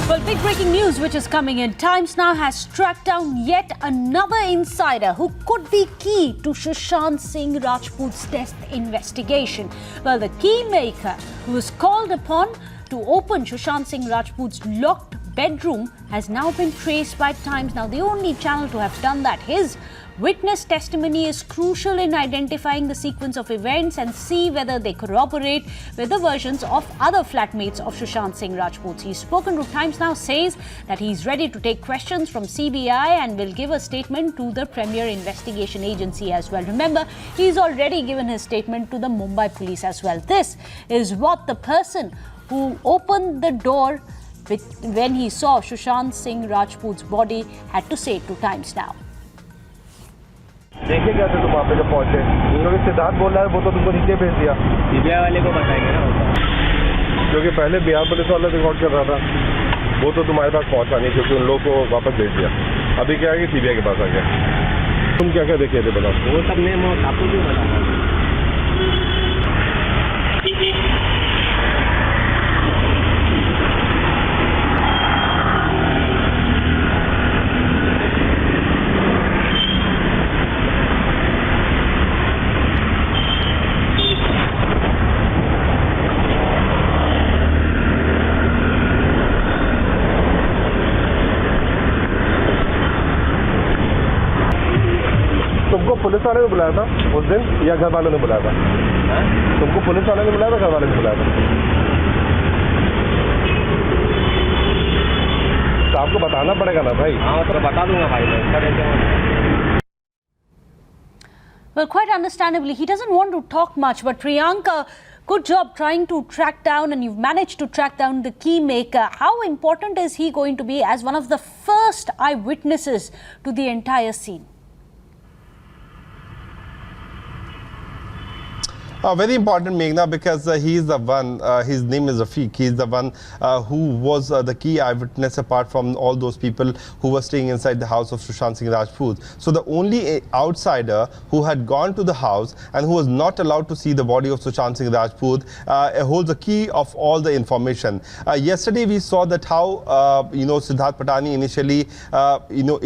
Well, big breaking news which is coming in. Times now has tracked down yet another insider who could be key to Sushant Singh Rajput's death investigation. Well, the Keymaker, who was called upon to open Sushant Singh Rajput's locked bedroom, has now been traced by Times. Now, the only channel to have done that. His witness testimony is crucial in identifying the sequence of events and see whether they corroborate with the versions of other flatmates of Sushant Singh Rajput. He's spoken to Times Now, says that he's ready to take questions from CBI and will give a statement to the Premier Investigation Agency as well. Remember, he's already given his statement to the Mumbai police as well. This is what the person who opened the door when he saw Sushant Singh Rajput's body had to say to Times Now. देखे क्या थे तुम वहाँ पे जब पहुँचे? क्योंकि सिद्धार्थ बोल रहा है वो तो तुमको नीचे भेज दिया। सीबीआई वाले को बताएंगे ना, क्योंकि पहले बिहार पुलिस वाला रिकॉर्ड कर रहा था, वो तो तुम्हारे पास पहुँचा नहीं क्योंकि उन लोगों को वापस भेज दिया। अभी क्या है कि सीबीआई के पास आ गया। तुम क्या क्या देखे थे बताओ? वो सब नेम और आपको क्यों बताया? तुमको पुलिस वाले ने बुलाया था उस दिन या घर वालों ने बुलाया था? तुमको पुलिस वाले ने बुलाया था, घर वाले ने बुलाया था? तो आपको बताना पड़ेगा ना भाई। हाँ तो बता दूंगा भाई मैं। Well, quite understandably, he doesn't want to talk much, but Priyanka, good job trying to track down, and you've managed to track down the Keymaker. How important is he going to be as one of the first eyewitnesses to the entire scene? Very important, Meghna, because he is the one, his name is Rafiq, he is the one who was the key eyewitness apart from all those people who were staying inside the house of Sushant Singh Rajput. So the only outsider who had gone to the house and who was not allowed to see the body of Sushant Singh Rajput holds the key of all the information. Yesterday we saw that how, Siddharth Pithani initially,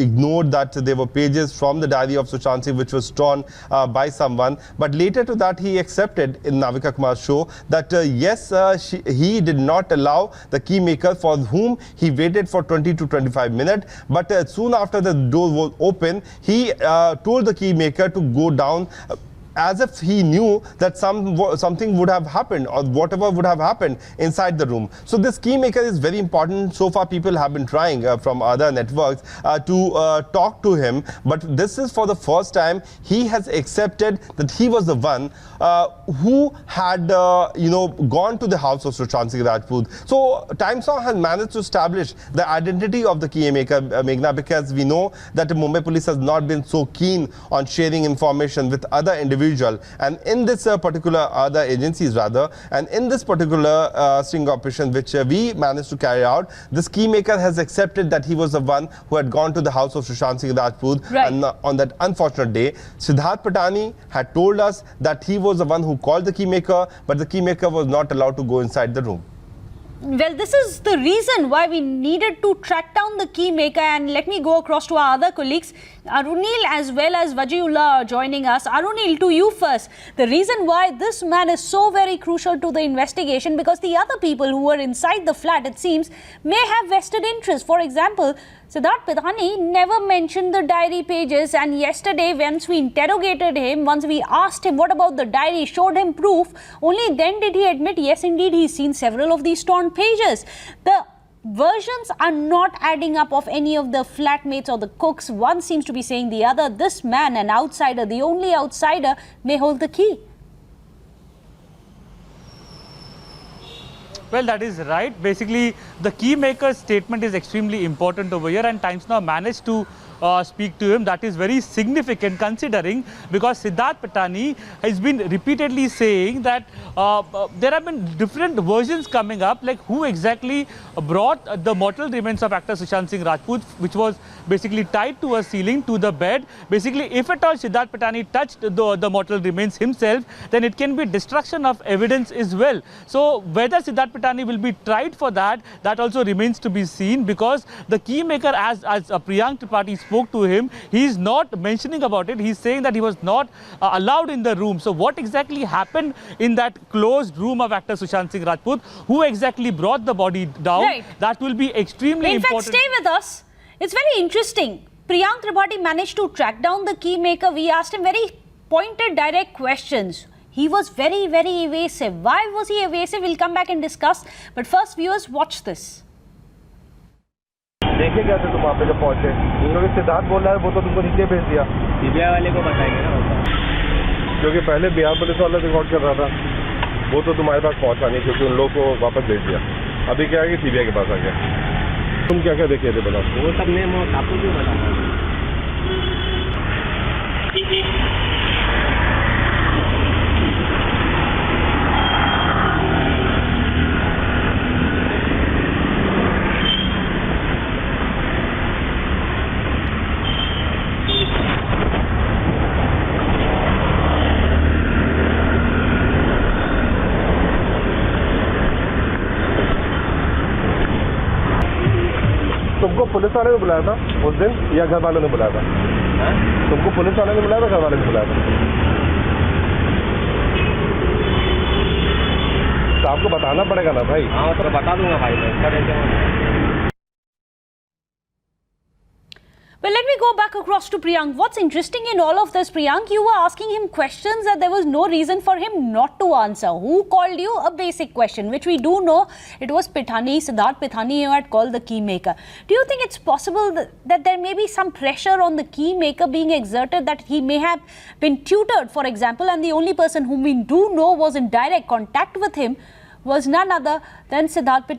ignored that there were pages from the diary of Sushant Singh which was torn by someone, but later to that he accepted in Navika Kumar's show that he did not allow the Keymaker, for whom he waited for 20 to 25 minutes, but soon after the door was open, he told the Keymaker to go down, as if he knew that something would have happened or whatever would have happened inside the room. So this Keymaker is very important. So far people have been trying from other networks to talk to him, but this is for the first time he has accepted that he was the one who had gone to the house of Sushant Singh Rajput. So Times Now has managed to establish the identity of the Keymaker, Meghna, because we know that the Mumbai police has not been so keen on sharing information with other individuals, and in this particular other agencies rather, and in this particular sting operation which we managed to carry out, this Keymaker has accepted that he was the one who had gone to the house of Sushant Singh Rajput. Right. And on that unfortunate day, Siddharth Pithani had told us that he was the one who called the Keymaker, but the Keymaker was not allowed to go inside the room. Well, this is the reason why we needed to track down the Keymaker, and let me go across to our other colleagues. Arunil as well as Vajiullah are joining us. Arunil, to you first. The reason why this man is so very crucial to the investigation, because the other people who were inside the flat, it seems, may have vested interest. For example, Siddharth Pithani never mentioned the diary pages, and yesterday once we interrogated him, once we asked him what about the diary, showed him proof, only then did he admit, yes indeed, he's seen several of these torn pages. The versions are not adding up of any of the flatmates or the cooks. One seems to be saying the other. This man, an outsider, the only outsider, may hold the key. Well, that is right. Basically, the Keymaker's statement is extremely important over here, and Times Now managed to speak to him. That is very significant considering, because Siddharth Pithani has been repeatedly saying that there have been different versions coming up, like who exactly brought the mortal remains of actor Sushant Singh Rajput, which was basically tied to a ceiling, to the bed. Basically, if at all Siddharth Pithani touched the mortal remains himself, then it can be destruction of evidence as well. So whether Siddharth Pithani will be tried for that, that also remains to be seen, because the Keymaker, as Priyank Tripathi spoke to him, he is not mentioning about it. He is saying that he was not allowed in the room. So what exactly happened in that closed room of actor Sushant Singh Rajput? Who exactly brought the body down? Right. That will be extremely important. In fact, stay with us. It's very interesting. Priyank Tripathi managed to track down the Keymaker. We asked him very pointed, direct questions. He was very, very evasive. Why was he evasive? We'll come back and discuss. But first, viewers, watch this. देखे क्या थे तुम वहाँ पे जब पहुँचे? क्योंकि सिद्धार्थ बोल रहा है वो तो तुमको नीचे भेज दिया। सीबीआई वाले को बताएंगे ना वो तो। क्योंकि पहले बिहार पुलिस वाला रिकॉर्ड कर रहा था, वो तो तुम्हारे पास पहुँचा नहीं क्योंकि उन लोगों को वापस भेज दिया। अभी क्या है कि सीबीआई के पास आ गया। तुम क्या क्या देखे थे बताओ? वो सब ने आपको क्यों बताया? तुमको पुलिस वाले ने बुलाया था उस दिन या घर वालों ने बुलाया था? तुमको पुलिस वाले ने बुलाया था, घर वाले ने बुलाया था? तो आपको बताना पड़ेगा ना भाई। हाँ तो बता दूंगा भाई मैं, इसका टेंशन मत। Well, let me go back across to Priyank. What's interesting in all of this, Priyank, you were asking him questions that there was no reason for him not to answer. Who called you? A basic question, which we do know. It was Pithani, Siddharth Pithani, who had called the Keymaker. Do you think it's possible that there may be some pressure on the Keymaker being exerted, that he may have been tutored, for example, and the only person whom we do know was in direct contact with him was none other than Siddharth Pithani?